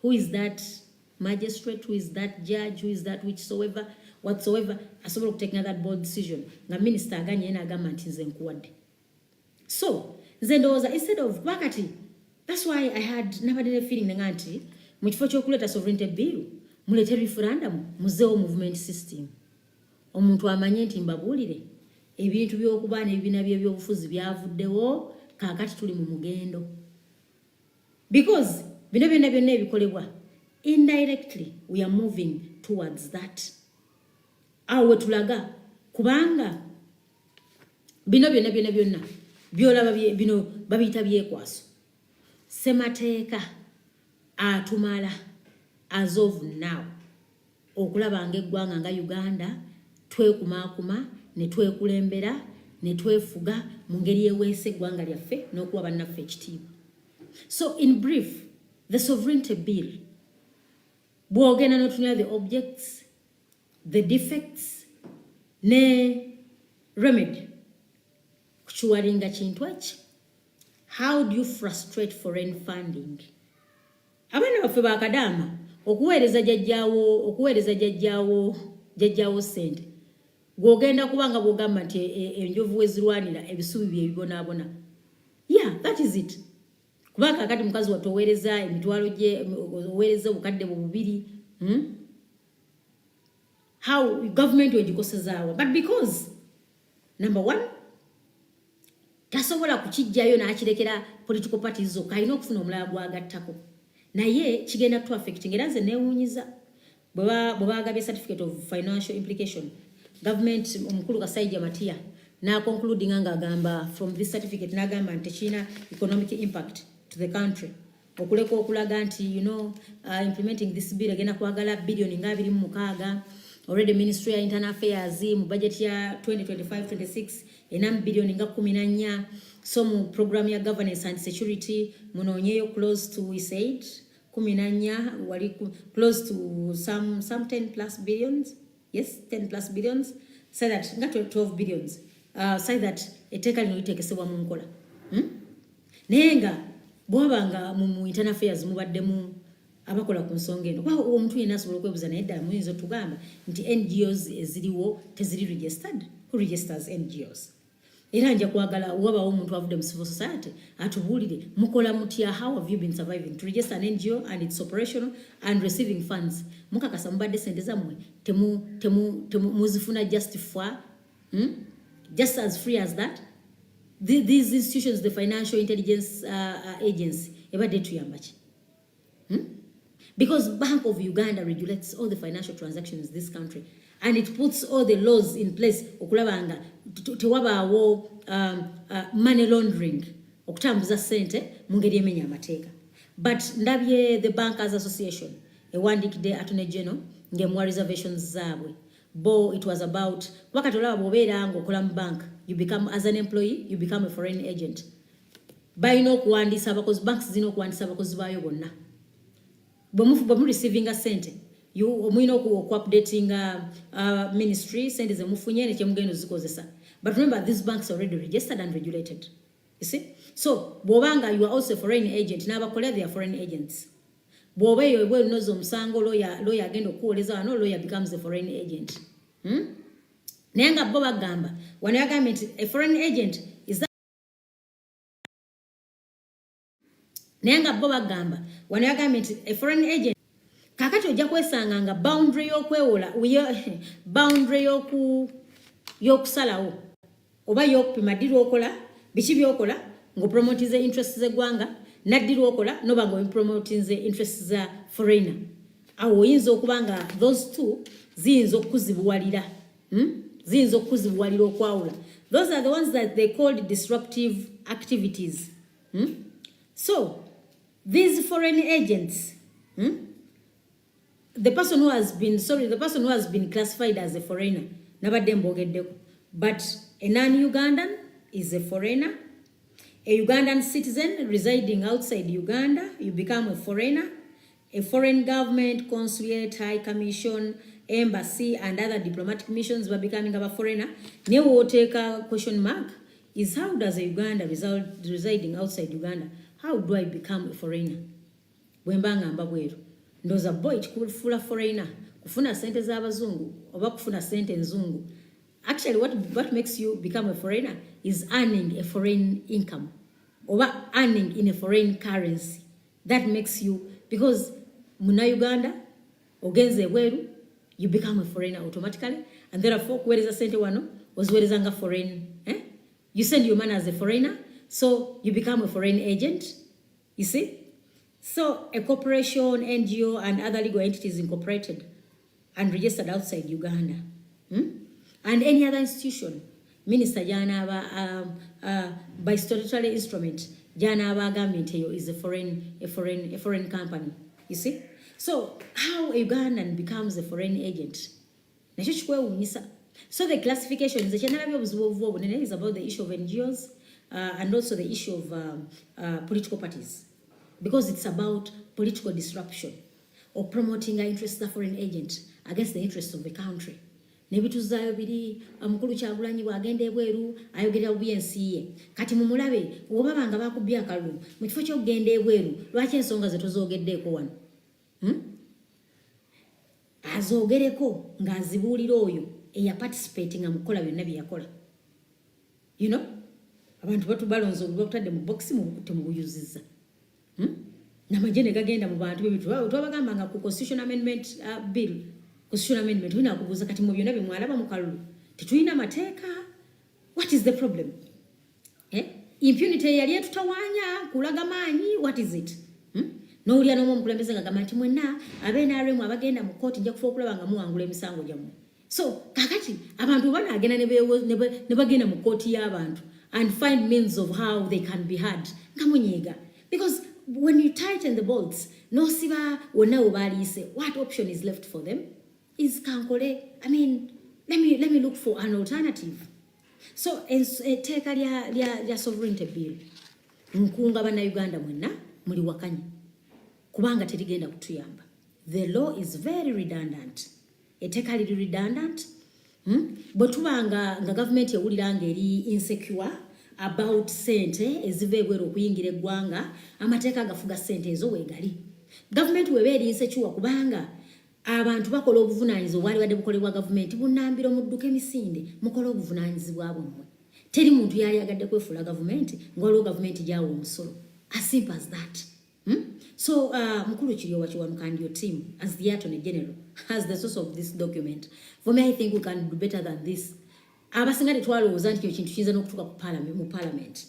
Who is that magistrate? Who is that judge? Who is that whichsoever, whatsoever, asobola okutekinga that bold decision. Nga minister aganye yena agamba nti nze nkuwadde. So, nze ndowooza instead of bakati, that's why I had nabadde feeling nga nti mu kifo ky'okuleeta sovereignty bill, mulete referendum, muzeewo movement system. Omuntu amanye nti mbabuulire ebintu by'okuba n'ebibiina by'ebyobufuzi byavuddewo, kaakati tuli mu mugendo. Because bino byonna byonna ebikolebwa, indirectly we are moving towards that. Awo wetulaga kubanga bino byonna byolaba bino babiyita byekwaso. Semateeka atumala as of now okulaba ng'eggwanga nga Uganda twekumaakuma ne twekulembera ne twefuga mu ngeri eweese eggwanga lyaffe n'okuwa bannaffe ekitiibwa. So in brief, the sovereignty bill, bwogenda n'otunula the objects, the defects, ne remedy, kukiwalinga kintu eki. How do you frustrate foreign funding? Abaana baffe bakadaama okuweereza jjajjaawo sente. Gwogenda kubanga bwogamba nti enjovu wezirwanira ebisubi bye bibonaabona. Yeah, that is it. Kubanga kakati mukazi wattu oweereza emitwalo gye, oweereza obukadde bubiri. How government wegikosezaawa. But because, number one, tasobola kukijjayo n'akirekera political parties zokka, alina okufuna omulala gwagattako. Naye kigenda tu affecting era nze neewuunyiza bwe baagabye certificate of financial implication. Government omukulu Kasaija Matiya concluding nga agamba from this certificate n'agamba nti tekirina economic impact to the country. Okuleka okulaga nti implementing this bill agenda kwagala billion nga 26. Already Ministry of Internal Affairs mu budget ya 2025-26 enam billion nga 14. So mu program ya governance and security munoonyeyo close to, we said 14 wali close to some 10 plus billions. Yes, 10 plus billions. Say that nga 12 billions. Say that etteeka lino litekesebwa mu nkola. Naye nga bwabanga mu internal affairs mubaddemu abakola ku nsonga eno. Kwa omuntu yenna asobola okwebuuza naye ddala muyinza tugamba nti NGOs eziriwo teziri registered. Who registers NGOs? Era nja kwagala wabawo omuntu avudde mu civil society atubuulire mukola mutya, how have you been surviving to register an NGO and it's operational and receiving funds. Mukakasa mubadde sente zammwe muzifuna just as free as that. These institutions, the financial intelligence agency, ebadde tuyamba ki? Because Bank of Uganda regulates all the financial transactions in this country and it puts all the laws in place okulabanga tewabaawo money laundering, okutambuza sente mu ngeri emenya amateeka. But ndabye the Bankers Association ewandiikidde Attorney General ng'emuwa reservations zaabwe. Bo it was about wakati olaba bw'obeera ng'okola mu bank, you become as an employee, you become a foreign agent. Balina okuwandiisa abakozi, banks zirina okuwandiisa abakozi baayo bonna. Bwe mu receiving a sente, omulina oku-updating ministry, sente ze mufunye ne kyemugenda ozikozesa. But remember, these banks are already registered and regulated. You see? So, bw'obanga you are also a foreign agent, n'abakola they are foreign agents. Bw'oba eyo ebwe lunoza omusango, lawyer agenda okuwoleza wano, lawyer becomes a foreign agent. Naye nga bo bagamba, wano yagambye nti a foreign agent is that. Naye nga bo bagamba, wano yagambye nti a foreign agent. Kakati ojja kwesanga nga boundary y'okwewola, boundary y'okusalawo, oba y'okupima ddi lw'okola, biki by'okola, ng'opromotize interests z'eggwanga, naddi lw'okola, noba ng'opromotize interests za foreigner. Awo oyinza okuba nga those two ziyinza okuzibuwalira. Ziyinza okuzibuwalira okwawula. Those are the ones that they called disruptive activities. So, these foreign agents, the person who has been classified as a foreigner, nabadde mbogeddeko, but a non-Ugandan is a foreigner. A Ugandan citizen residing outside Uganda, you become a foreigner. A foreign government, consulate, high commission, embassy, and other diplomatic missions were becoming a foreigner. Now we'll take a question mark is how does a Uganda residing outside Uganda, how do I become a foreigner? Wembanga mbabweru. ndoza boy kufula foreigner kufuna sente z'abazungu oba kufuna sente nzungu. Actually what makes you become a foreigner is earning a foreign income or earning in a foreign currency. That makes you, because muna Uganda ogenze ebweru, you become a foreigner automatically, and therefore kuwereza sente wano oziwerezanga foreign. You send your money as a foreigner, so you become a foreign agent. You see? So a corporation, NGO, and other legal entities incorporated and registered outside Uganda, and any other institution, Minister Jana by statutory instrument, Jana government is a foreign company. You see? So how a Ugandan becomes a foreign agent? So the classification is about the issue of NGOs and also the issue of political parties, because it's about political disruption or promoting the interests of the foreign agent against the interests of the country. Nebituzayo biri amukulu Kyagulanyi bwagenda ebweru ayogera BNC kati mumulabe obabanga bakubya akalu mu kifo ky'okugenda ebweru lwaki ensonga ze tozogeddeeko wano azogereko ng'azibuulira oyo eya participating amukola byonna bye yakola. You know, abantu batubalonze obutadde mu box mu temubuyuzizza namagye gagenda mu bantu bebitu twabagamba nga ku constitutional amendment bill constitutional amendment wina akubuuza kati mu byonna bimwalaba mu kalulu tetulina mateeka. What is the problem? Impunity yali etutawaanya kulaga maanyi. What is it? N'olya n'omu omukulembeze nga gamba nti mwenna ab'NRM abagenda mu kooti nja kufa okulaba nga muwangula emisango gyammwe. So kakati abantu banaagenda ne bagenda mu kooti y'abantu and find means of how they can be heard nga munyiiga, because when you tighten the bolts n'osiba wonna we baaliise, what option is left for them is kankole. I mean, let me look for an alternative. So etteeka lya sovereignty bill nkunga bannayuganda mwenna muli wakanyi kubanga terigenda kutuyamba. The law is very redundant. Etteeka liri redundant. Bwe tubanga nga government ewuliranga eri insecure about sente eziva ebweru okuyingira eggwanga, amateeka agafuga sente ezo weegali. Government weba eri insecure kubanga abantu bakola obuvunaanyizibwa bwali wadde bukolebwa gavumenti bunnambiro mudduka emisinde mukola obuvunaanyizibwa bwammwe. Teri muntu yali agadde kwefuula gavumenti ng'olwo gavumenti gyawa omusolo. As simple as that. So Mukulu Kiryowa Kiwanuka and your team as the Attorney General, as the source of this document, for me I think we can do better than this. Abasinga tetwalowooza nti ekintu kiyinza n'okutuuka mu parliament.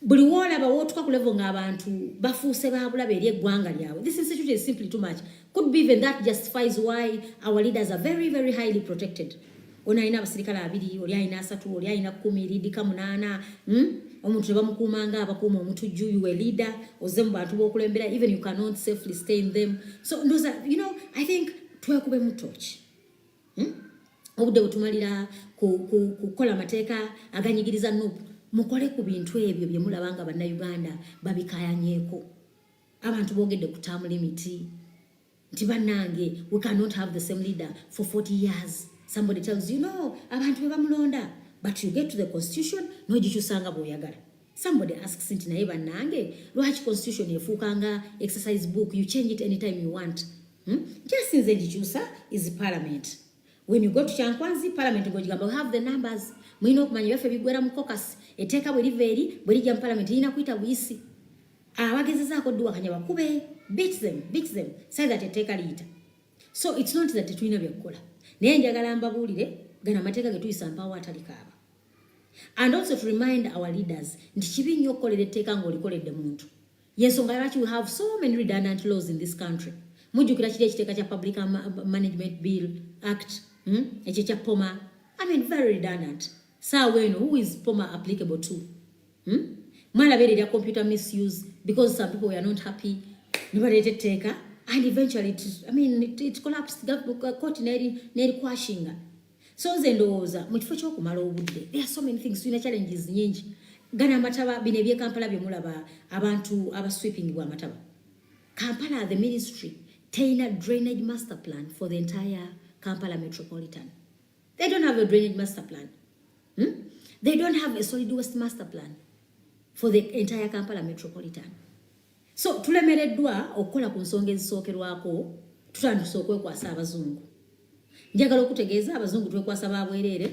Buli woolaba wootuka ku level ng'abantu bafuuse baabulabe eri eggwanga lyabwe. This institute is simply too much. Could be even that justifies why our leaders are very, very highly protected. Ono alina abasirikale 2, oli alina 3, oli alina 10, Ridika 8. Omuntu bamukuumanga abakuuma omutujju, you a leader, ozze mu bantu b'okulembera, even you cannot safely stay in them. So those are, you know, I think twekube mu torch. Obudde butumalira kukola amateeka aganyigiriza nupu. Mukole ku bintu ebyo bye mulabanga bannayuganda babikayanyeeko. Abantu boogedde ku term limit. Nti bannange, we cannot have the same leader for 40 years. Somebody tells you, no, abantu be bamulonda. But you get to the constitution, n'ogikyusanga bw'oyagala. Somebody asks nti naye bannange, lwaki constitution efuukanga exercise book, you change it anytime you want. Just since egikyusa is parliament. When you go to Kyankwanzi, parliament ng'ogigamba, we have the numbers. Mulina okumanya byaffe bigwera mu caucus. Etteeka bwe liva eri, bwe lijja mu parliament lirina kuyita buyisi. Abagezezaako dduwakanya bakube, beat them, say that etteeka liyita. So it's not that tetulina byakukola. Naye njagala mbabuulire, gana amateeka ge tuyisa mpaawo atali kaaba. And also to remind our leaders, nti kibi nnyo okukolera etteeka ng'olikoledde muntu. Yensonga lwaki we have so many redundant laws in this country. Mujjukira kiri ekiteeka kya Public Management Bill Act, ekyo kya POMA. I mean, very redundant. Who is POMA applicable to? Mwalabeera erya computer misuse, because some people were not happy. Nibaleta etteeka, and eventually it collapsed. Court neri kwashinga. So nze ndowooza mu kifo ky'okumala obudde, there are so many things, tulina challenges nyingi. Gana amataba bino eby'e Kampala bye mulaba abantu abasweepingibwa amataba. Kampala, the ministry, teyina drainage master plan for the entire Kampala metropolitan. They don't have a drainage master plan. They don't have a solid waste master plan for the entire Kampala metropolitan. So tulemereddwa okukola ku nsonga ezisookerwako tutandise okwekwasa abazungu. Njagala okutegeeza abazungu twekwasa babwerere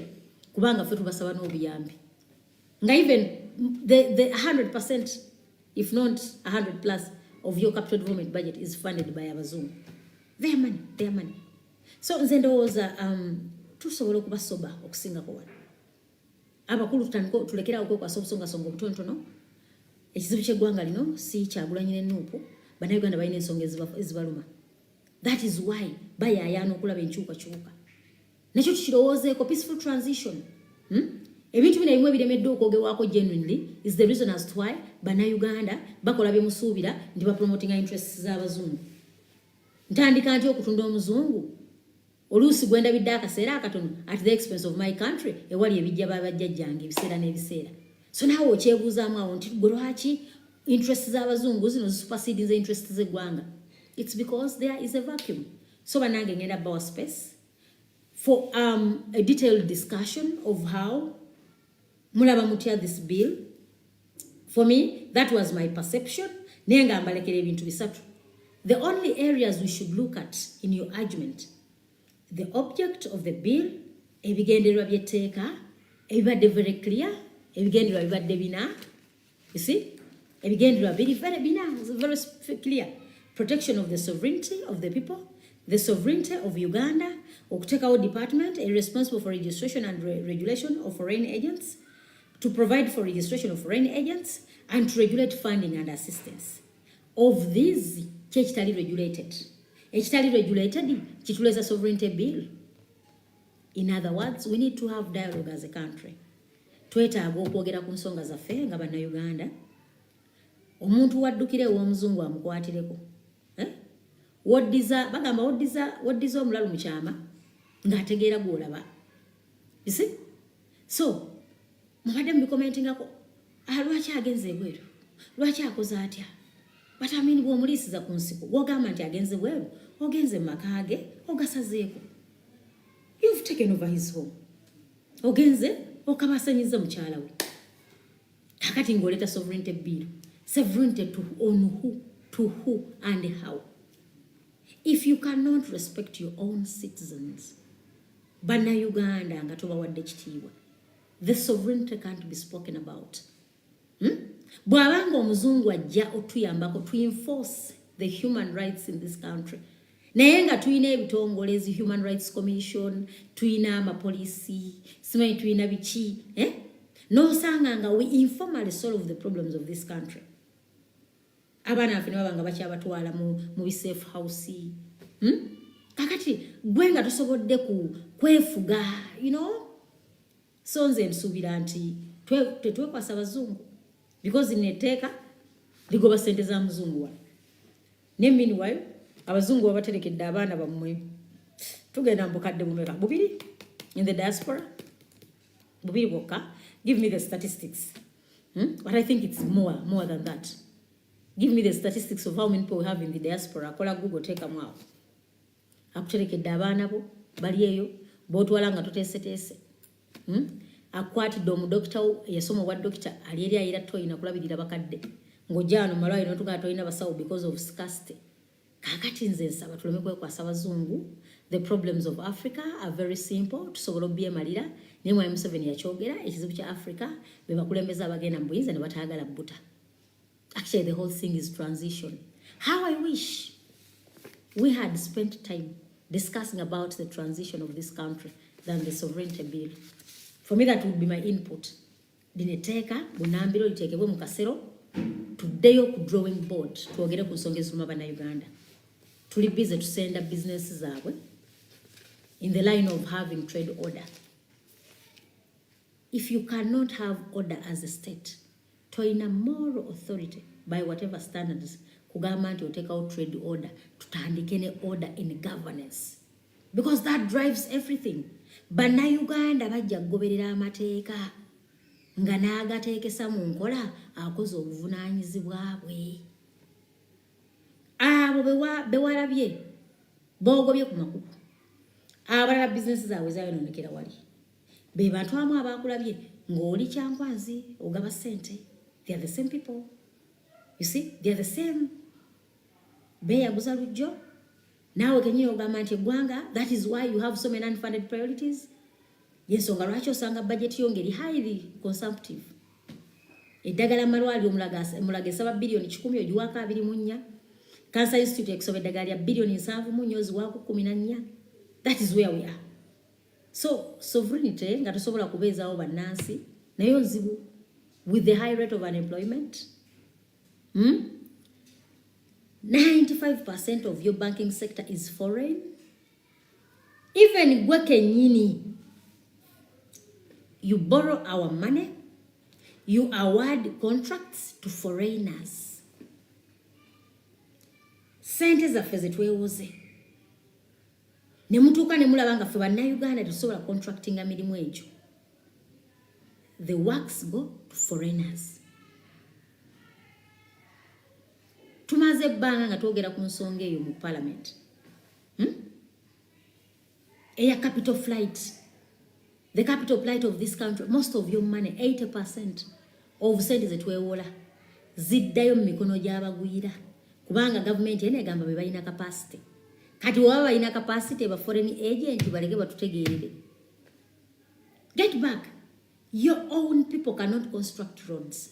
kubanga ffe tubasaba n'obuyambi. Nga even the 100%, if not 100 plus of your capital development budget is funded by abazungu. Their money. So nze ndowooza tusobola okubasoba okusingako wano. Abakulu tulekera okwekwasa obusongasonga obutonotono. Ekizibu ky'eggwanga lino si Kyagulanyi n'Ennuupu, bannayuganda balina ensonga ezibaluma. That is why bayayaana okulaba enkyukakyuka. Nakyo tukirowoozeeko peaceful transition. Ebintu bino ebimu ebiremedde okwogerwako genuinely is the reason as to why bannayuganda bakola byemusuubira nti bapromotinga interests z'abazungu. Ntandika nti okutunda omuzungu oluusi gwendabidde akaseera akatono at the expense of my country ewali ebijja babajjajjange ebiseera n'ebiseera. So naawe okyebuuzaamu awo nti gwe lwaki interests z'abazungu zino zisuperseding the interests z'eggwanga? It's because there is a vacuum. So banange ngenda bawa space for a detailed discussion of how mulaba mutya this bill. For me, that was my perception. Nenga mbalekere ebintu bisatu. The only areas we should look at in your argument, the object of the bill, ebigendererwa by'etteeka, ebibadde very clear, ebigendererwa bibadde bina. You see? Ebigendererwa very bina, very clear. Protection of the sovereignty of the people, the sovereignty of Uganda, okutekawo department responsible for registration and regulation of foreign agents, to provide for registration of foreign agents, and to regulate funding and assistance. Of these, kitali regulated. Ekitali regulated, kituleza sovereignty bill. In other words, we need to have dialogue as a country. Twetaaga okwogera ku nsonga zaffe nga bannayuganda. Omuntu waddukire ow'omuzungu amukwatireko. Bagamba woddiza omulalu mu kyama ng'ategeera gw'olaba. You see? So, mubadde mubikomentingako, lwaki agenze ebweru? Lwaki akoze atya? But I mean, bw'omuliisiza ku nsiko, bw'ogamba nti agenze bweru, ogenze mu maka ge, ogasazeeko. You've taken over his home. Ogenze, okabasanyiza mukyala we. Kakati ng'oleeta sovereignty bill. Sovereignty to who and how? If you cannot respect your own citizens, bannayuganda nga tobawadde kitiibwa, the sovereignty can't be spoken about. Bw'abanga omuzungu ajja otuyambako to enforce the human rights in this country, naye nga tuyina ebitongole ezi Human Rights Commission, tuyina amapolisi, simanyi tuyina biki, n'osanga nga we informally solve the problems of this country. Abaana affe ne babanga bakyabatwala mu safe house. Kakati gwe nga tosobodde kwefuga, you know. So nze nsuubira nti tetwekwasa abazungu because netteeka ligoba ssente za muzungu wano. Ne meanwhile abazungu babaterekedde abaana bammwe tugenda mbukadde bumeka bubiri in the diaspora, bubiri bwokka. Give me the statistics. But I think it's more than that. Give me the statistics of how many people we have in the diaspora. Kola Google, teeka mu awo. Akuterekedde abaana bo bali eyo b'otwala nga toteeseteese. Akwatidde omudokita yasoma obwa dokita ali eri ayira toyina kulabirira bakadde ng'ojja wano malwaliro n'otugala toyina basawo because of scarcity. Kakati nze nsaba tuleme kwekwasa abazungu. The problems of Africa are very simple. Tusobola obyemalira. Naye Mwami Museveni yakyogera ekizibu kya Africa be bakulembeze abagenda mu buyinza ne bataagala bbuta. Actually, the whole thing is transition. How I wish we had spent time discussing about the transition of this country than the sovereignty bill. For me, that would be my input. Dineteka, bunambiro, litekebwe mu kasero, tuddeyo ku drawing board, tuogere ku nsonga eziruma bannayuganda. Tuli busy to send up businesses zaabwe in the line of having trade order. If you cannot have order as a state, toina moral authority by whatever standards kugamba nti otekawo trade order, tutandike ne order in governance, because that drives everything. Bannayuganda bajja kugoberera amateeka nga n'agateekesa mu nkola akoze obuvunaanyizibwa bwe. Abo bewalabye boogobye ku makubo, abalala bizinesi zaabwe zayonoonekera wali, be bantu abamu abaakulabye ng'oli kyankwanzi ogaba ssente. They are the same people. You see, they are the same. Beya Buzarujjo. Now can you government Gwanga? That is why you have so many unfunded priorities. Yes, Ongaracho Sanga budget yongeri highly consumptive. Eddagala malwali omulage 7 billion 10 ojuwaka 2 munya. Cancer Institute eksobe eddagala ya billion 7 munyozi wako 14. That is where we are. So sovereignty nga tosobola kubeezaawo bannansi nayo nzibu with the high rate of unemployment. 95% of your banking sector is foreign. Even gwekenyini, you borrow our money, you award contracts to foreigners. Sente zaffe zetwewoze. Ne mutuuka ne mulaba nga ffe bannayuganda tetusobola contractinga mirimu egyo. The works go to foreigners. Tumaze ebbanga nga twogera ku nsonga eyo mu parliament. Eya capital flight. The capital flight of this country, most of your money, 80% of sente zetwewola ziddayo mu mikono gy'abagwira. Kubanga government yene egamba be balina capacity. Kati waba balina capacity ba foreign agent baleke batutegeerere. Get back. Your own people cannot construct roads.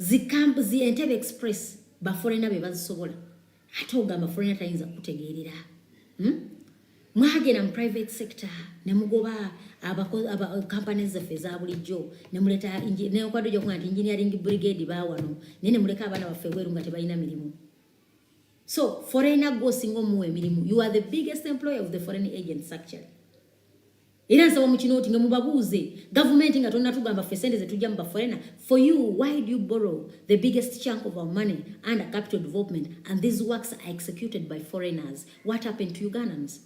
Zi Entebbe Express ba foreigner be bazisobola. Ate ogamba foreigner tayinza kutegeerera. Mwagenda mu private sector ne mugoba aba companies zaffe za bulijjo ne muleta ne okwadde gyo nti engineering brigade baawano ne muleka abaana baffe bweru nga tebalina mirimu. So foreigner go singo muwe mirimu. You are the biggest employer of the foreign agents actually. Era nsaba mu kino oti nga mubabuuze government nga tonna tugamba ffe sente zetujja mu ba foreigner. For you, why do you borrow the biggest chunk of our money under capital development and these works are executed by foreigners? What happened to Ugandans?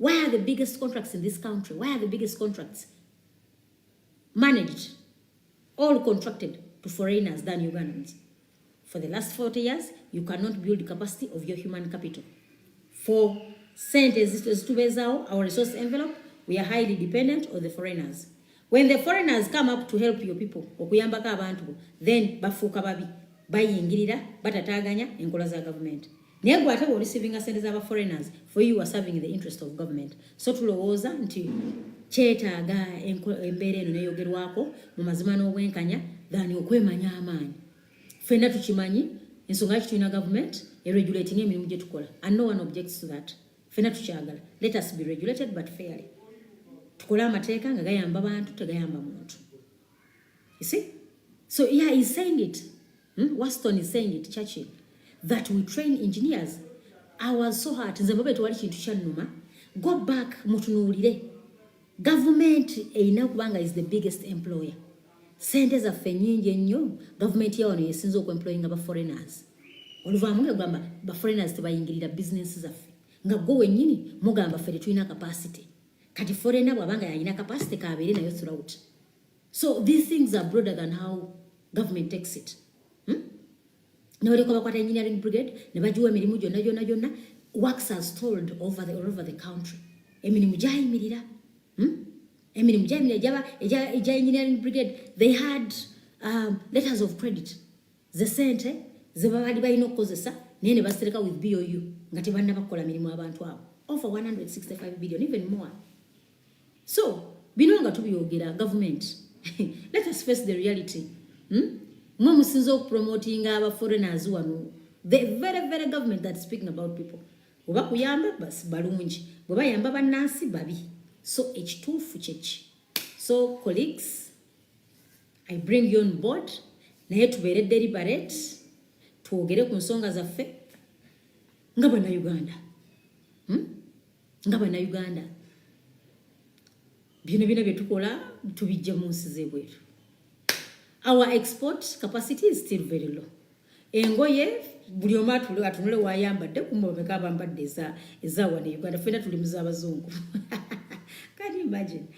Why are the biggest contracts in this country? Why are the biggest contracts managed, all contracted to foreigners than Ugandans? For the last 40 years, you cannot build the capacity of your human capital. For centers to bezao, our resource envelope, we are highly dependent on the foreigners. When the foreigners come up to help your people, okuyambaka abantu, then bafuuka babi, bayingirira, batataganya enkola za government. Naye gwe ate receiving sente z'aba foreigners, for you are serving the interest of government. So tulowooza nti kyetaaga embeera eno neyogerwako mu mazima n'obwenkanya than okwemanya amaanyi. Ffenna tukimanyi ensonga lwaki tulina government regulating emirimu gye tukola, and no one objects to that. Ffenna tukyagala. Let us be regulated but fairly. Tukole amateeka nga gayamba bantu tegayamba muntu. You see? So yeah, he's saying it. Waston is saying it, Churchill, that we train engineers. I was so hurt. Nze mbabe tuwali kintu kyannuma. Go back mutunuulire. Government erina kubanga is the biggest employer. Sente zaffe nnyingi ennyo government yawano yesinza okuemployinga ba foreigners. Oluvaamu ngagamba ba foreigners tebayingirira business zaffe. Nga gwe wennyini mugamba ffe tetulina capacity. Kati foreigner bw'abanga yalina capacity kaabeere nayo throughout. So these things are broader than how government takes it. Nebaleka bakwata engineering brigade ne bagiwa emirimu gyonna works are stalled all over the country. Emirimu gyayimirira. Emirimu gyayimirira ejja engineering brigade, they had letters of credit. Ze sente ze babali balina okukozesa naye ne basereka with BOU nga tebalina bakola mirimu abantu abo. Over 165 billion, even more. So, bino nga tubiyogera government. Let us face the reality. Mwe musinza okupromotinga aba foreigners wano. The very, very government that's speaking about people. Oba kuyamba basi balungi. Bwe bayamba bannansi babi. So, ekituufu kyeki. So, colleagues, I bring you on board. Naye tubeere deliberate. Twogere ku nsonga zaffe. Nga bannayuganda. Nga bannayuganda. Bino bye tukola tubijja mu nsi z'ebweru. Our export capacity is still very low. Engoye buli omu atunule wayambadde kumubeka abambadde eza wano Uganda. Ffenna tuli muz'abazungu. Can you imagine?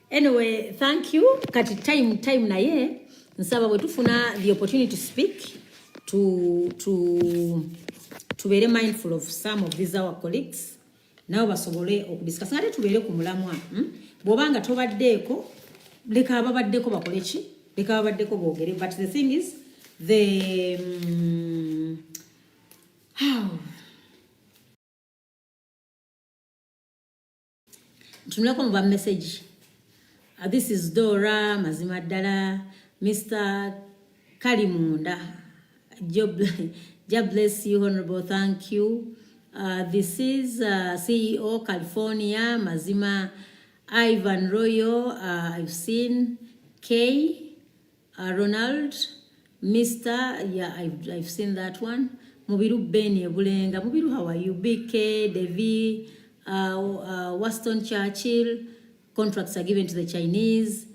Anyway, thank you. Kati time naye nsaba bwe tufuna the opportunity to speak to be mindful of some of these our colleagues. Nabo basobole okudiscuss. Ngate tubeere ku mulamwa. Bw'obanga tobaddeeko leka ababaddeko bakole ki? Leka ababaddeko boogere. But the thing is, the tunulako muba message. This is Dora mazima ddala, Mr. Kalimunda. God bless you, Honorable. Thank you. This is CEO California mazima, Ivan Royo. I've seen K. Ronald, Mr. Yeah, I've seen that one. Mubiru Beni Bulenga. Mubiru, how are you? BK, Devi, Waston Churchill. Contracts are given to the Chinese.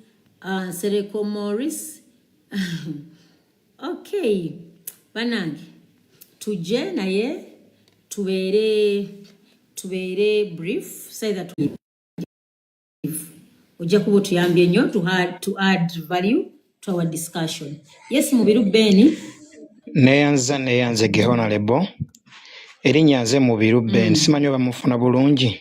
Sereko Morris. Okay. Banangi. Tuje na ye. Tuwere brief. Say that we Ujakubo tuyambye nnyo to add value to our discussion. Yes, Mubiru Beni. Neyanze Honorable. Erinnya nze Mubiru Beni. Simanyi oba mufuna bulungi.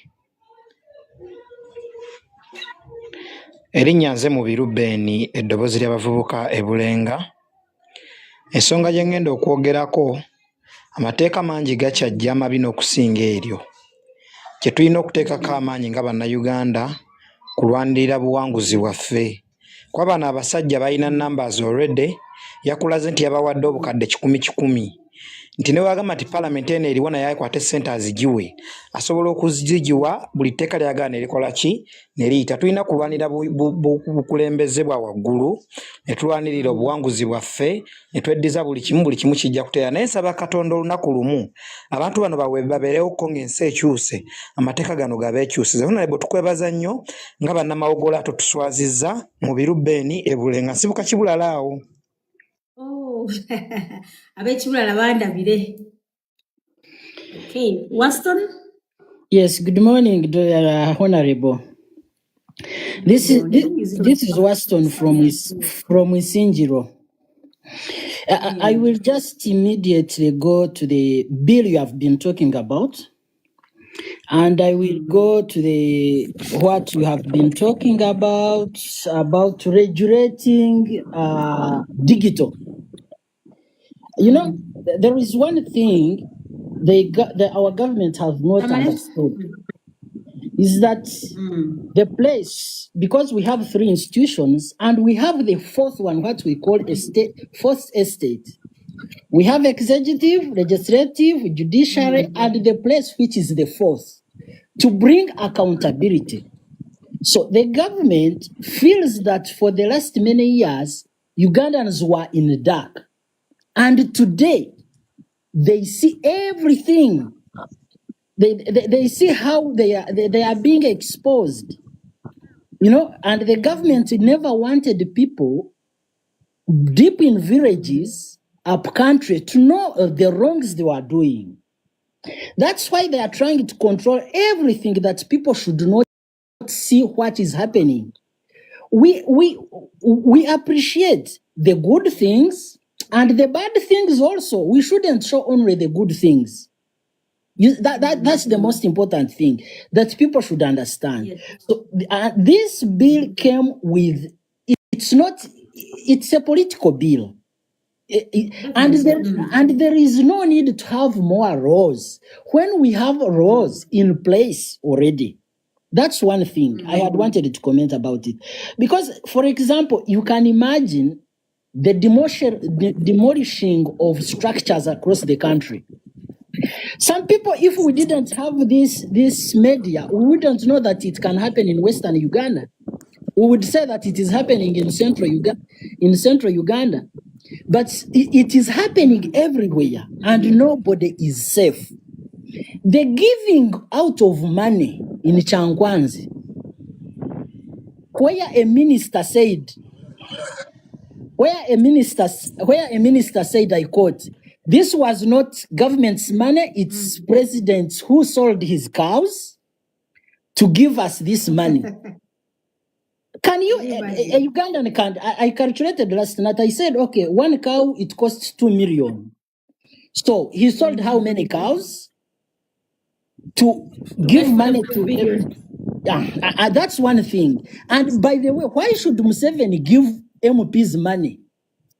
Erinnya nze Mubiru Beni, eddoboozi ly'abavubuka e Bulenga. Ensonga gye ngenda okwogerako, amateeka mangi gakyajja amabi n'okusinga eryo. Kye tulina okuteekako amaanyi nga bannayuganda kulwanirira buwanguzi bwaffe. Kuba bano abasajja balina numbers already, yakulaze nti yabawadde obukadde 100 nti ne wagamba nti parliament eno eriwo naye akwate ssente azigiwe, asobola okuzigiwa buli tteeka lyagala ne likola ki ne liyita. Tulina kulwanira bukulembeze bwa waggulu, ne tulwanirira obuwanguzi bwaffe, ne tweddiza buli kimu kijja kuteera. Naye nsaba Katonda olunaku lumu abantu bano babeerewoko ng'ensi ekyuse, amateeka gano gabeekyusize. Honorable, tukwebaza nnyo nga bannamawogolo ato tuswazizza Mubiru Beni e Bulenga. Nsibuka Kibulala awo. Oh, abechibulala bandabire. Okay, Waston? Yes, good morning, Honorable. This is Waston from Isinjiro. I will just immediately go to the bill you have been talking about, and I will go to what you have been talking about regulating digital. You know, there is one thing our government has not understood, is that the place, because we have 3 institutions and we have the 4th one, what we call fourth estate. We have executive, legislative, judiciary, and the place which is the 4th, to bring accountability. So the government feels that for the last many years, Ugandans were in the dark. And today, they see everything. They see how they are being exposed. You know, and the government never wanted people deep in villages, up country, to know the wrongs they were doing. That's why they are trying to control everything, that people should not see what is happening. We appreciate the good things and the bad things also. We shouldn't show only the good things. That's the most important thing that people should understand. Yes. So this bill came with, it's a political bill. And there is no need to have more laws when we have laws in place already. That's one thing I had wanted to comment about it. Because, for example, you can imagine the demolishing of structures across the country. Some people, if we didn't have this media, we wouldn't know that it can happen in Western Uganda. We would say that it is happening in Central Uganda. But it is happening everywhere, and nobody is safe. The giving out of money in Changwanzi, where a minister said, I quote, this was not government's money, it's president who sold his cows to give us this money. Can you, a Ugandan can't, I calculated last night, I said, okay, 1 cow, it costs 2 million. So he sold how many cows to give money to, that's one thing. And by the way, why should Museveni give MPs money?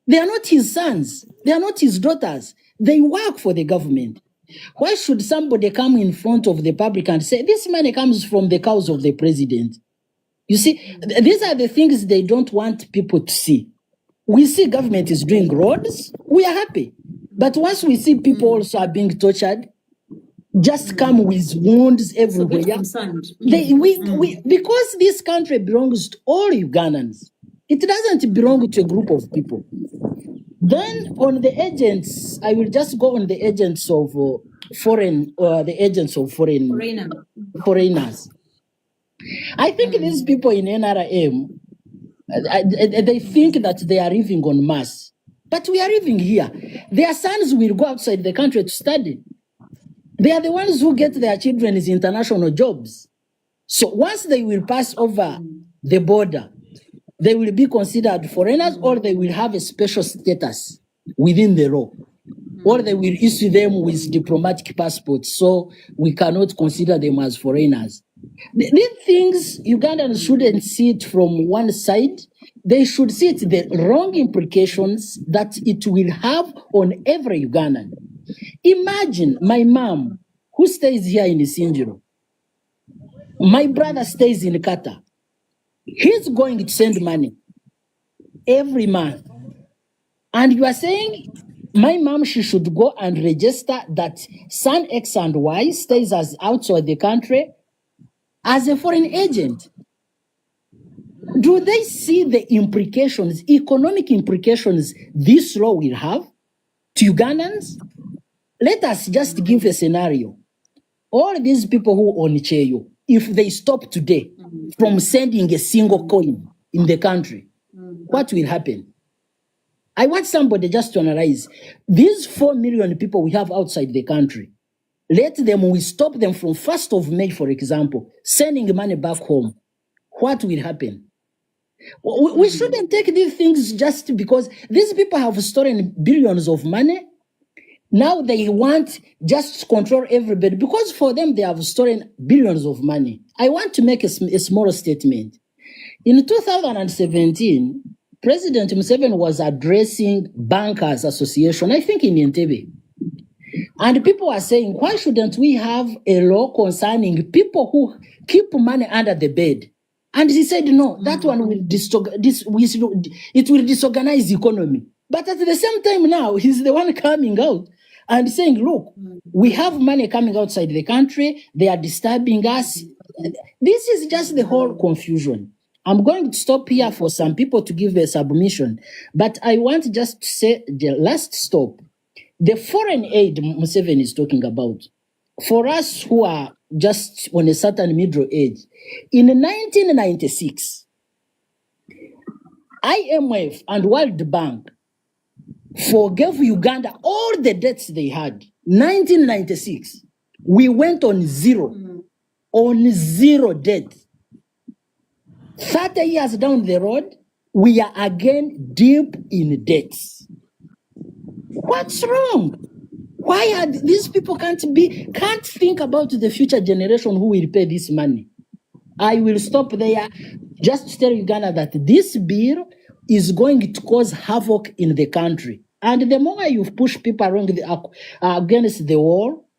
They are not his sons. They are not his daughters. They work for the government. Why should somebody come in front of the public and say, this money comes from the cows of the president? You see, these are the things they don't want people to see. We see government is doing roads, we are happy. But once we see people also are being tortured, just come with wounds everywhere. Because this country belongs to all Ugandans. It doesn't belong to a group of people. Then on the agents, I will just go on the agents of foreigners. I think these people in NRM, they think that they are living on Mars. But we are living here. Their sons will go outside the country to study. They are the ones who get their children's international jobs. So once they will pass over the border, they will be considered foreigners, or they will have a special status within the law, or they will issue them with diplomatic passports, so we cannot consider them as foreigners. These things, Ugandans shouldn't see it from one side. They should see it the wrong implications that it will have on every Ugandan. Imagine my mom, who stays here in Sinjiro. My brother stays in Qatar. He's going to send money every month. And you are saying, my mom, she should go and register that son X and Y stays as outside the country as a foreign agent. Do they see the implications, economic implications this law will have to Ugandans? Let us just give a scenario. All these people who own Cheyo, if they stop today from sending a single coin in the country, what will happen? I want somebody just to analyze. These 4 million people we have outside the country, we stop them from 1st of May, for example, sending money back home. What will happen? We shouldn't take these things just because these people have stolen billions of money. Now they want just to control everybody because for them they have stolen billions of money. I want to make a small statement. In 2017, President Museveni was addressing Bankers Association, I think in Entebbe. And people are saying, why shouldn't we have a law concerning people who keep money under the bed? And he said, no, that one will it will disorganize the economy. But at the same time now, he's the one coming out and saying, look, we have money coming outside the country. They are disturbing us. This is just the whole confusion. I'm going to stop here for some people to give a submission. But I want just to say the last stop. The foreign aid Museveni is talking about, for us who are just on a certain middle age, in 1996, IMF and World Bank forgave Uganda all the debts they had. 1996, we went on zero debt. 30 years down the road, we are again deep in debts. What's wrong? Why are these people can't think about the future generation who will pay this money? I will stop there. Just to tell Uganda that this bill is going to cause havoc in the country. And the more you push people around against the wall,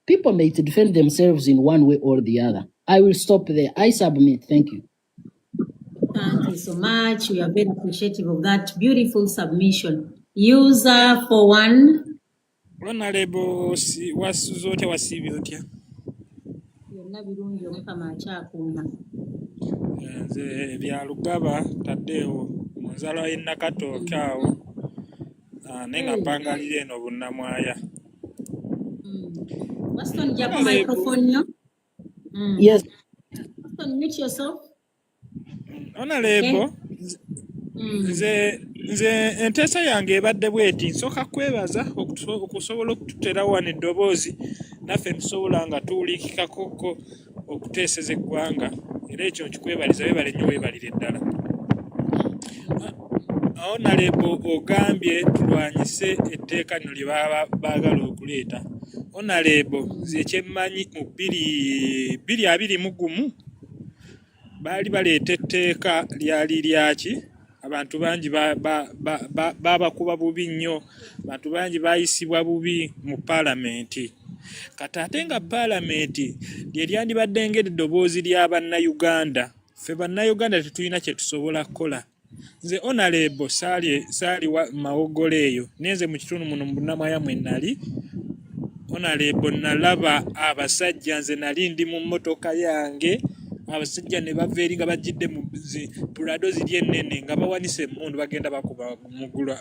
people may defend themselves in one way or the other. I will stop there. I submit. Thank you. Thank you so much. We are very appreciative of that beautiful submission. User for one. Honorable wasuzote wasibyotya. Yonna birungi omukama akyakuuma. Nze bya Lugaba taddeewo mu nzala y'e Nakatooke awo naye nga mpangalira eno bunnamwaya. Waston japa microphone yo. Yes. Waston mute yourself. Honorable nze enteesa yange ebadde bweti nsooka kwebaza okusobola okututera wano eddoboozi naffe tusobola nga tuwulikikakoko okuteeseza eggwanga era ekyo nkikwebaliza weebale nnyo weebalire ddala. Honorable ogambye tulwanyise etteeka lino lye baba baagala okuleeta. Honorable nze ekyemmanyi mu 2021 baali baleeta etteeka lyali lyaki abantu bangi babakuba bubi nnyo, abantu bangi bayisibwa bubi mu paalamenti. Kati ate nga paalamenti lye lyandibadde ng'eddoboozi ly'Abannayuganda, ffe Bannayuganda tetulina kye tusobola kukola. Nze Honorable saali wa Mawogole eyo, nenze mu kitundu muno mu Bunnamwaya mwe nali. Honorable nalaba abasajja, nze nali ndi mu mmotoka yange, abasajja ne bava eri nga bajjidde mu pulado ziri ennene nga bawanise emmundu bagenda bakuba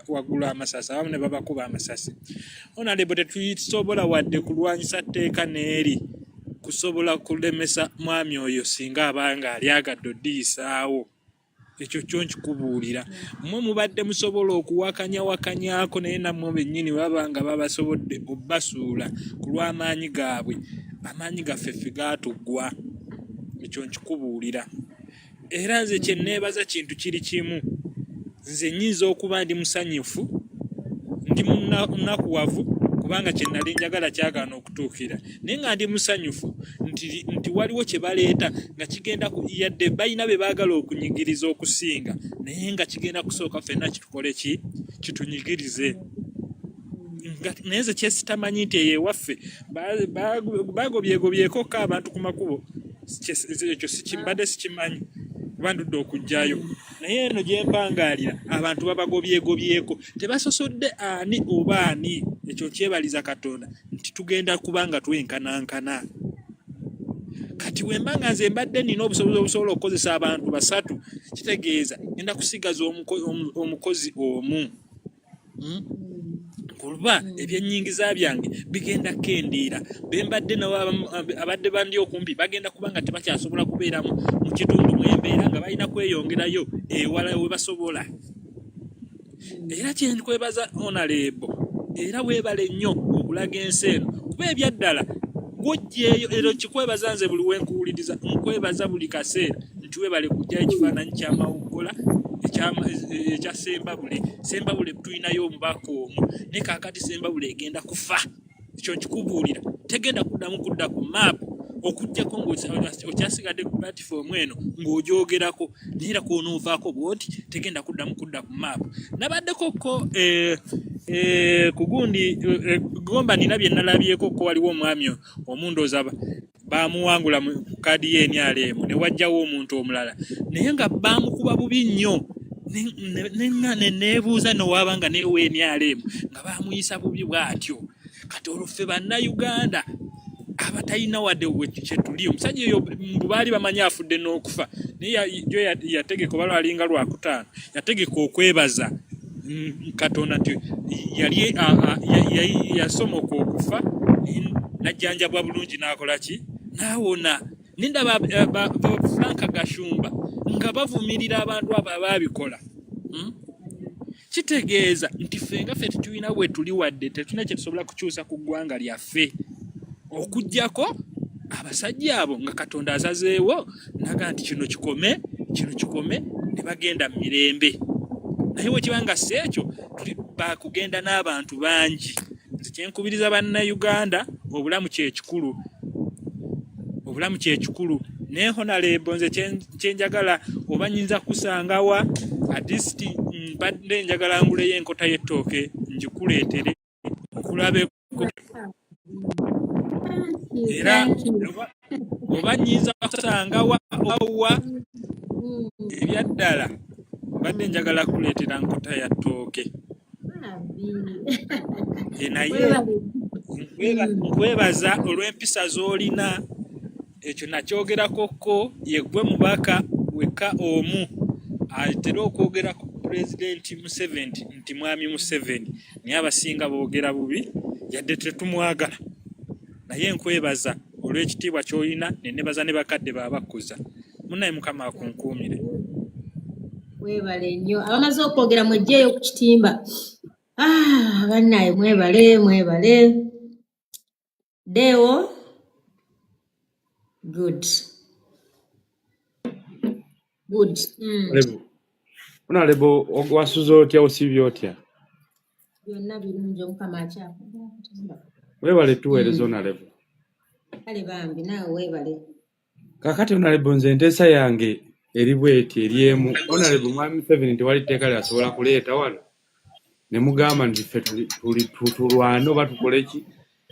waggulu amasasi, abamu ne babakuba amasasi. Honorable tetusobola wadde kulwanyisa tteeka n'eri kusobola kulemesa mwami oyo singa abanga ali agadde oddiyisaawo. Ekyo kyo nkikubuulira. Mmwe mubadde musobola okuwakanyako naye nammwe bennyini baba nga babasobodde obbasuula ku lw'amaanyi gaabwe. Amaanyi gaffe ffe gaatuggwa. Ekyo nkikubuulira. Era nze kye neebaza kintu kiri kimu. Nze nnyinza okuba ndi musanyufu, ndi munakuwavu, kubanga kye nali njagala kyagaana okutuukira. Naye nga ndi musanyufu nti waliwo kye baleeta nga kigenda yadde balina be baagala okunyigiriza okusinga, naye nga kigenda kusooka ffenna kitukole kitunyigirize. Naye nze kyesitamanyi nti ewaffe bagobyegobyekokko abantu ku makubo, ekyo sikimbadde sikimanyi kuba ndudde okujjayo. Naye eno gye mpangaalira abantu babagobyegobyeko, tebasosodde ani oba ani. Ekyo kyebaliza Katonda nti tugenda kubanga twenkanankana. Kati wemba nga nze mbadde nina obusobozi obusobola okukozesa abantu 3, kitegeeza ngenda kusigaza omukozi omu. Kuba ebyennyingiza byange bigenda kendiira. Bembadde nabo abadde bandi okumpi bagenda kubanga tebakyasobola kubeera mu kitundu mwembeera nga balina kweyongerayo ewala we basobola. Era kyenkwebaza Honorable, era weebale nnyo okulaga ensi eno kuba ebyaddala gujjeeyo. Ero kikwebaza nze buli wenkuwuliriza, nkwebaza buli kaseera nti weebale kujjayo ekifaananyi kya Mawoggola ekya Sembabule tulinayo omubaka omu, ne kaakati Sembabule egenda kufa. Ekyo nkikubuulira, tegenda kuddamu kudda ku maapu okujjako ng'okyasigadde ku platifoomu eno ng'ogyogerako, naye era kw'onoovaako bw'oti tegenda kuddamu kudda ku maapu. Nabaddekokko ku gundi gomba nina bye nalabyekokko, waliwo omwami omundooza baamuwangula mu kaadi ye NRM ne wajjawo omuntu omulala, naye nga baamukuba bubi nnyo. Neebuuza nowaabanga neewa NRM nga baamuyisa bubi bw'atyo. Kati olwo ffe Bannayuganda abatalina wadde kye tuli, omusajja oyo mbu baali bamanyi afudde n'okufa, naye yo yategeka oba lwalinga Lwakutaano, yategeka okwebaza Katonda nti yasomoka okufa najjanjabwa bulungi n'akola ki, n'awona. Nindaba Frank Gashumba nga bavumirira abantu abo abaabikola. Kitegeeza nti ffe nga ffe tetulina we tuli wadde tetulina kye tusobola kukyusa ku ggwanga lyaffe, okuggyako abasajja abo nga Katonda asazeewo naga nti kino kikome ne bagenda mu mirembe. Naye bwe kiba nga si ekyo bakugenda n'abantu bangi. Nze kyenkubiriza Bannayuganda, obulamu kyekikulu. Ne Honorable nze kyenjagala oba nyinza kusangawa adisiti mbadde njagala nguleyo enkota y'ettooke ngikuleetere nkulabeko. Era oba nyinza kusangawa owa ebyaddala mbadde njagala kuleetera nkota ya ttooke. Naye nkwebaza olw'empisa z'olina. Ekyo nakyogerakokko yeggwe mubaka wekka omu atera okwogera ku Pulezidenti Museveni nti mwami Museveni, naye abasinga boogera bubi yadde tetumwagala. Naye nkwebaza olw'ekitiibwa ky'olina, ne nebaza ne bakadde baabakkuza. Munnaye Mukama akunkuumire. Mwebale nnyo abamaze okwogera mwejjeeyo ku kitimba. Bannaye mwebale. Deo. Good. Honorable wasuza otya osibye otya? Byonna birungi Mukama akyako. Weebale tuweereza Honorable. Kale bambi naawe weebale. Kaakati Honorable nze enteesa yange eri bweti eriemu Honorable Mwami Museveni tewali tteeka lyasobola kuleeta wano ne mugamba nti ffe tulwane oba tukole ki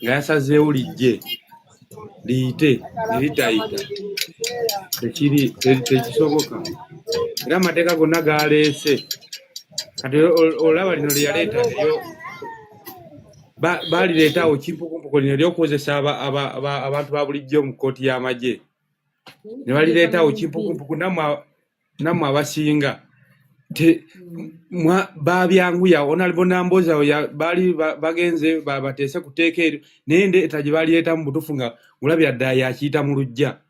nga yasazeewo lijje liyite ne litayita tekisoboka era amateeka gonna galeese kati olaba lino lye yaleeta eryo balireetaawo kimpukumpuku lino ery'okukozesa abantu ba bulijjo mu kkooti y'amagye ne balireetaawo kimpukumpuku nammwe abasinga babyanguya Honorable Namboza baali bagenze bateese ku tteeka eryo naye ndeeta gye balireeta mu butuufu nga olabira ddala yakiyita mu lujja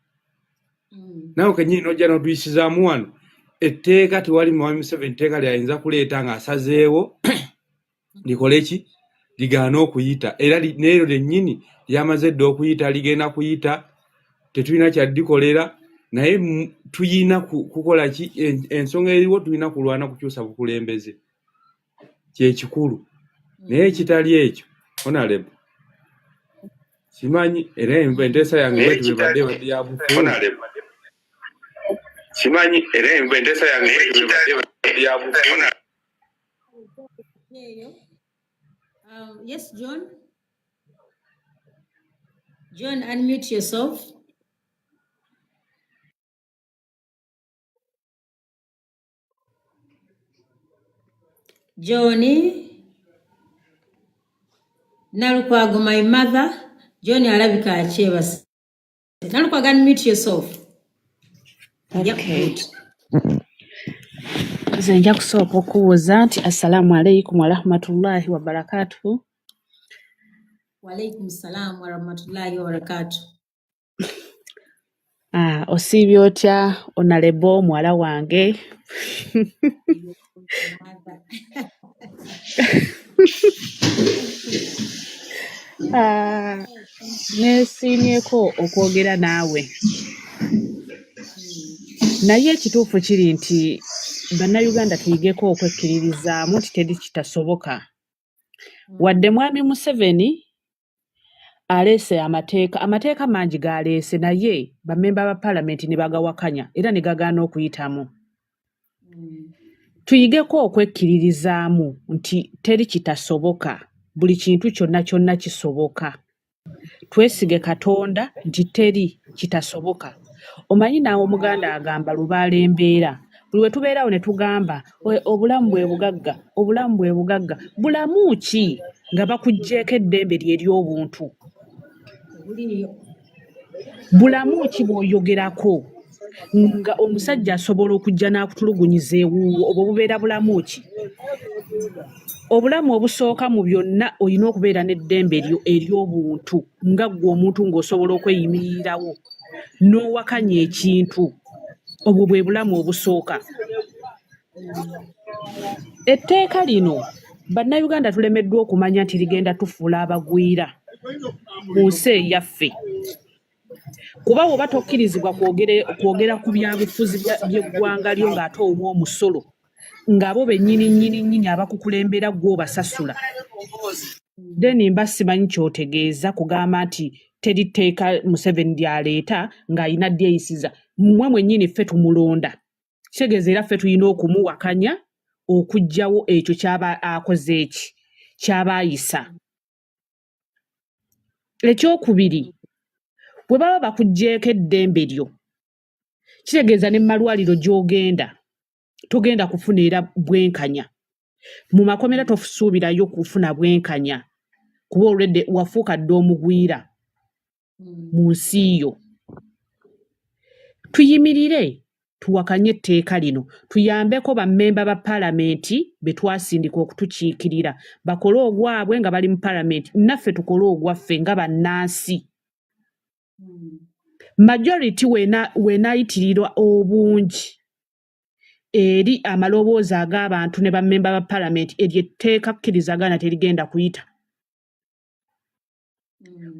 nawe kennyini nojja n'otuyisizaamu wano etteeka tewali Mwami Museveni tteeka lyayinza kuleeta ng'asazeewo likole ki ligaana okuyita era neero lyennyini lyamaze dda okuyita ligenda kuyita tetulina kyaddikolera naye tuyina kukola ki ensonga eriwo tulina kulwana kukyusa bukulembeze kyekikulu naye ekitali ekyo Honorable simanyi era enteesa yange bwetu bebadde yabufuzi simanyi era enteesa yange bwetu bebadde yabufuzi. Yes, John. John, unmute yourself. Johnny. Nalukwago, my mother. Johnny alabika akyebase. Nalukwago, unmute yourself. Okay. Nze nja kusooka okubuuza nti assalamu alaikum wa rahmatullahi wa barakatuhu. Wa alaikum salam wa rahmatullahi wa barakatuhu. Osiibye otya Honorable muwala wange? Neesiimyeko okwogera naawe. Naye ekituufu kiri nti bannayuganda tuyigeko okwekkiririzaamu nti teri kitasoboka. Wadde Mwami Museveni aleese amateeka mangi galeese naye bammemba ba paalamenti ne bagawakanya era ne gagaana okuyitamu. Tuyigeko okwekkiririzaamu nti teri kitasoboka, buli kintu kyonna kisoboka. Twesige Katonda nti teri kitasoboka. Omanyi naawe Omuganda agamba lubaala embeera. Buli we tubeerawo ne tugamba obulamu bwe bugagga. Bulamu ki nga bakuggyeeko eddembe ly'ery'obuntu? Bulamu ki bw'oyogerako nga omusajja asobola okujja n'akutulugunyiza ewuwo? Obwo bubeera bulamu ki? Obulamu obusooka mu byonna olina okubeera n'eddembe ery'obuntu nga ggwe omuntu ng'osobola okweyimirirawo n'owakanya ekintu. Obwo bwe bulamu obusooka. Etteeka lino bannayuganda tulemeddwa okumanya nti ligenda tufuula abagwira mu nsi eyaffe. Kuba bw'oba tokkirizibwa kwogera ku byabufuzi by'eggwanga lyo ng'ate owa omusolo ng'abo bennyini abakukulembera gw'obasasula. Then mba simanyi kyotegeeza kugamba nti teri tteeka Museveni lyaleeta ng'alina lyeyisiza. Mmwe mwennyini ffe tumulonda. Kitegeeza era ffe tulina okumuwakanya okuggyawo ekyo ky'aba akoze eki ky'aba ayisa. Ekyokubiri, bwe baba bakuggyeeko eddembe lyo kitegeeza ne mu malwaliro gy'ogenda togenda kufuna era bwenkanya. Mu makomera tosuubirayo kufuna bwenkanya kuba olwedde wafuuka dda omugwira mu nsi yo. Tuyimirire tuwakanye etteeka lino, tuyambeko bammemba ba paalamenti be twasindika okutukiikirira bakole ogwabwe nga bali mu paalamenti, naffe tukole ogwaffe nga bannansi. Majority weenayitirirwa obungi eri amaloboozi ag'abantu ne bammemba ba paalamenti eryo etteeka kkirizagana terigenda kuyita.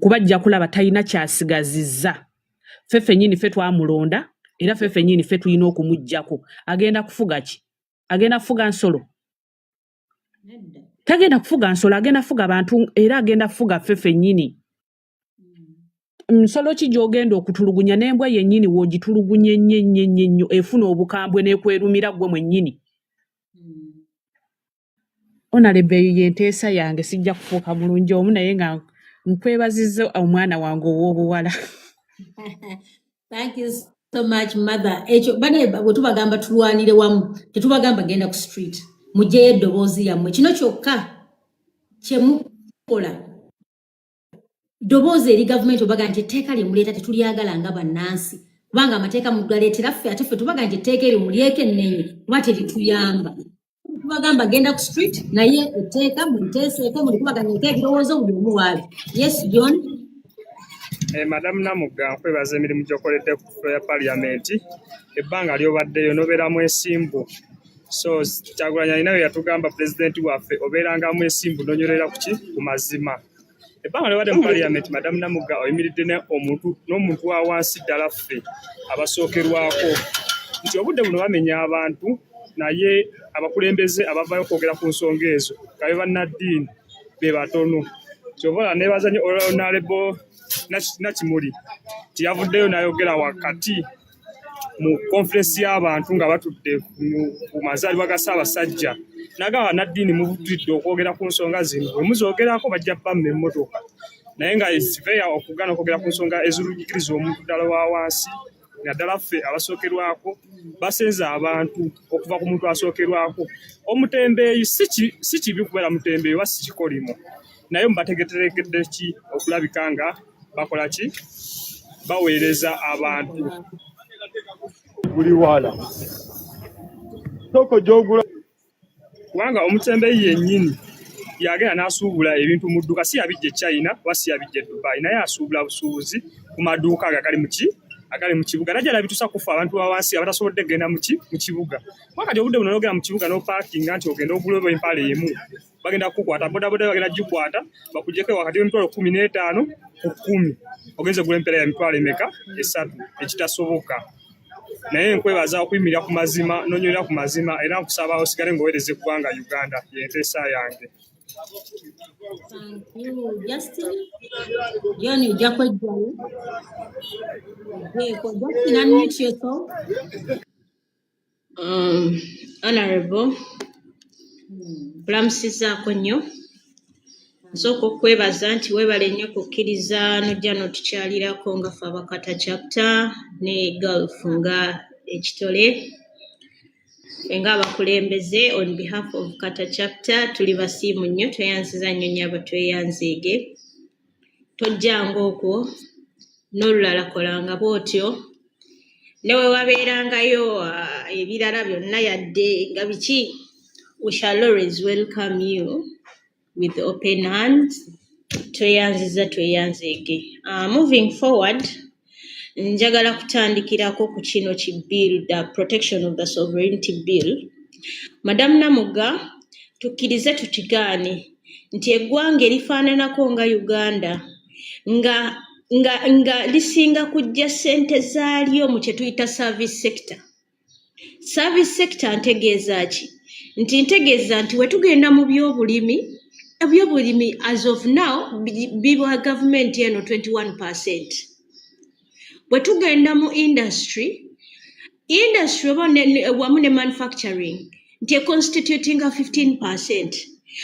Kuba ajja kulaba talina kyasigazizza. Ffe nnyini ffe twamulonda era ffe nnyini ffe tulina okumuggyako. Agenda kufuga ki? Agenda kufuga nsolo? Tagenda kufuga nsolo, agenda kufuga abantu era agenda kufuga ffe nnyini. nsolo ki gy'ogenda okutulugunya n'embwa yennyini w'ogitulugunya ennyo efuna obukambwe n'ekwerumira ggwe mwennyini. Honorable ye nteesa yange sijja kufuuka mulungi omu naye nga nkwebazizza omwana wange ow'obuwala. Thank you so much, mother. Ekyo bane bwe tubagamba tulwanire wamu, tetubagamba genda ku street. Mujjeyo eddoboozi yammwe. Kino kyokka kye mukola. Ddoboozi eri gavumenti obaga nti etteeka lye muleeta tetulyagala nga bannansi. Kubanga amateeka mugaleetera ffe ate ffe tubaga nti etteeka eryo mulyeko ennenye kuba terituyamba. Tubagamba genda ku street naye etteeka muliteeseeko mulikubaganya etteeka ekirowoozo buli omu waabi. Yes, John? Madam Namugga nkwebaza emirimu gy'okoledde ku flo ya paliamenti ebbanga ly'obaddeyo n'obeeramu ensimbu. So Kyagulanyi alina bye yatugamba pulezidenti waffe obeerangamu ensimbu n'onywerera ku ki ku mazima. Ebbanga ly'obadde mu paliamenti Madam Namugga oyimiridde n'omuntu wa wansi ddala ffe abasookerwako nti obudde buno bamenya abantu naye abakulembeze abavaayo okwogera ku nsonga ezo kabe bannaddiini be batono. Kyova neebaza nnyo Honorable Nakimuli nti yavuddeyo n'ayogera wakati mu konferensi y'abantu nga batudde ku mazaalibwa ga Ssaabasajja n'agamba bannaddiini mubutudde okwogera ku nsonga zino bwe muzoogerako bajja bamma emmotoka naye nga siveya okugaana okwogera ku nsonga ezirujikiriza omuntu ddala wa wansi naddala ffe abasookerwako basenza abantu okuva ku muntu asookerwako. Omutembeeyi si kibi kubeera mutembeeyi oba si kikolimo naye mubategeterekedde ki okulabika nga bakola ki baweereza abantu buli wala soko gyogula kubanga omutembeeyi yennyini yagenda n'asuubula ebintu mu dduuka si yabijja e China oba si yabijja e Dubai naye asuubula busuubuzi ku maduuka agali mu kibuga najja nabituusa kufa abantu bawansi abatasobodde kugenda mu kibuga. Wakati obudde buno n'ogenda mu kibuga n'opaakinga nti ogenda ogula empale emu bagenda kukwata bodaboda bagenda gikwata bakugyeko wakati w'emitwalo 15 ku 10 ogenze gula empeera ya mitwalo emeka 3 ekitasoboka. Naye nkwebaza okuyimirira ku mazima n'onywerera ku mazima era nkusaba osigale ng'oweereza eggwanga Uganda y'enteesa yange. Thank you, Justin. John, ojja kwejjayo. Justin, unmute yourself. Honorable, bulamusizaako nnyo. Nsooka okwebaza nti weebale nnyo kukkiriza n'ojja n'otukyalirako nga ffe abakata chapter ne Gulf nga ekitole. Nga abakulembeze on behalf of Kata chapter tuli basiimu nnyo tweyanziza nnyo nnyo abatweyanzeege. Tojjanga okwo n'olulala kolanga bw'otyo ne bwe wabeerangayo ebirala byonna yadde nga biki we shall always welcome you with open hands. Tweyanzeege. Moving forward, njagala kutandikirako ku kino ki bill, the protection of the sovereignty bill. Madam Namugga, tukkirize tutigaane nti eggwanga erifaananako nga Uganda nga lisinga kujja ssente zaalyo mu kye tuyita service sector. Service sector ntegeeza ki? Ntegeeza nti we tugenda mu by'obulimi as of now bibwa gavumenti eno 21%. Bwe tugenda mu industry wamu ne manufacturing nti constituting 15%.